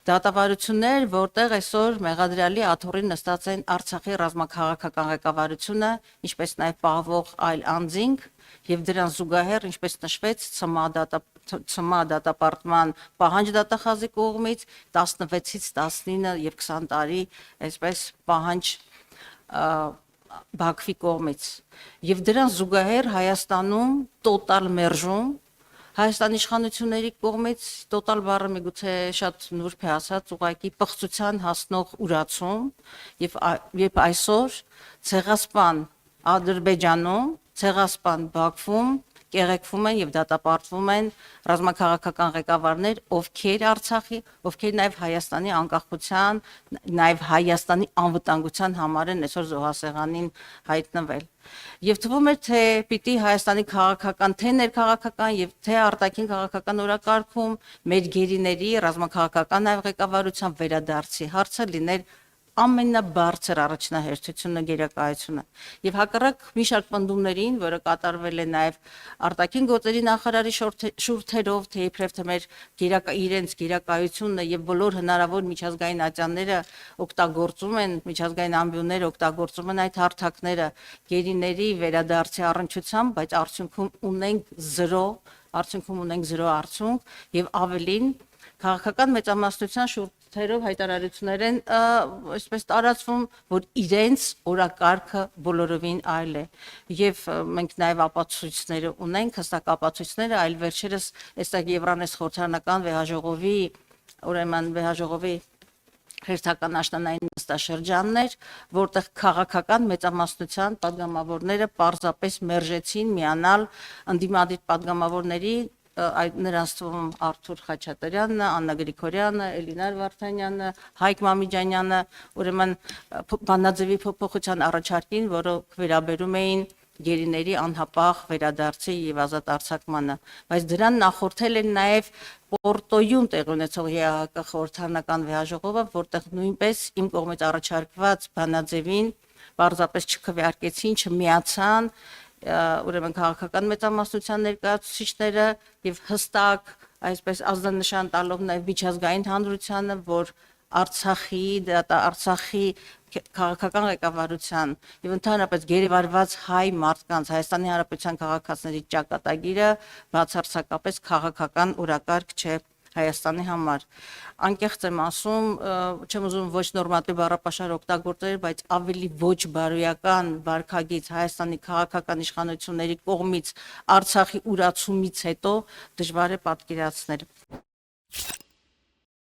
Դատավարություններ, որտեղ այսօր մեղադրյալի աթոռին նստած են Արցախի ռազմաքաղաքական ղեկավարությունը, ինչպես նաև պահվող այլ անձինք, եւ դրան զուգահեռ, ինչպես նշվեց, ՑՄԱ դատապարտման պահանջ դատախազի կողմից 16-ից 19 եւ 20 տարի, այսպես պահանջ Բաքվի կողմից։ Եվ դրան զուգահեռ Հայաստանում տոտալ մերժում Հայաստանի իշխանությունների կողմից տոտալ բառը միգուցե շատ նուրբ է ասած, ուղղակի պղծության հասնող ուրացում եւ այսօր ցեղասպան Ադրբեջանում, ցեղասպան Բաքվում կեղեքվում են եւ դատապարտվում են ռազմաքաղաքական ղեկավարներ, ովքեր Արցախի, ովքեր նաեւ Հայաստանի անկախության, նաեւ Հայաստանի անվտանգության համար են այսօր զոհասեղանին հայտնվել։ Եվ թվում է, թե պիտի Հայաստանի քաղաքական, թե ներքաղաքական եւ թե արտաքին քաղաքական օրակարգում մեր գերիների ռազմաքաղաքական նաեւ ղեկավարության վերադարձի հարցը լիներ ամենաբարձր առաջնահերթությունը գերակայությունը եւ հակառակ մի շարք պնդումներին, որը կատարվել է նաեւ արտաքին գործերի նախարարի շուրթերով, թե իբրև թե մեր իրենց գերակայությունը եւ բոլոր հնարավոր միջազգային ատյանները օգտագործում են, միջազգային ամբիոնները օգտագործում են այդ հարթակները գերիների վերադարձի առնչությամբ, բայց արդյունքում ունենք 0 արդյունք եւ ավելին քաղաքական մեծամասնության շուրթերով հայտարարություններ են այսպես տարածվում, որ իրենց օրակարգը բոլորովին այլ է եւ մենք նաեւ ապացույցները ունենք, հստակ ապացույցները, այլ վերջերս այստեղ Եվրանես խորհրդարանական վեհաժողովի, ուրեմն վեհաժողովի հերթական աշնանային նստաշրջաններ, որտեղ քաղաքական մեծամասնության падգամավորները պարզապես մերժեցին միանալ ընդդիմադիր падգամավորների նրանց թվում Արթուր Խաչատրյանն, Աննա Գրիգորյանը, Էլինար Վարդանյանը, Հայկ Մամիջանյանը, ուրեմն բանաձևի փոփոխության առաջարկին, որը վերաբերում էին գերիների անհապաղ վերադարձի եւ ազատ արձակմանը, բայց դրան նախորդել են նաեւ Պորտոյում տեղի ունեցող ԵԱՀԿ խորհրդարանական վեհաժողովը, որտեղ նույնպես իմ կողմից առաջարկված բանաձևին պարզապես չքվեարկեցին, չմիացան ուրեմն քաղաքական մեծամասնության ներկայացուցիչները եւ հստակ այսպես ազդանշան տալով նաեւ միջազգային հանրությանը, որ Արցախի քաղաքական ղեկավարության եւ ընդհանրապես գերեվարված հայ մարդկանց Հայաստանի Հանրապետության քաղաքացիների ճակատագիրը բացարձակապես քաղաքական օրակարգ չէ Հայաստանի համար։ Անկեղծ եմ ասում, չեմ ուզում ոչ նորմատիվ բառապաշար օգտագործել, բայց ավելի ոչ բարոյական վարքագիծ Հայաստանի քաղաքական իշխանությունների կողմից Արցախի ուրացումից հետո դժվար է պատկերացնել։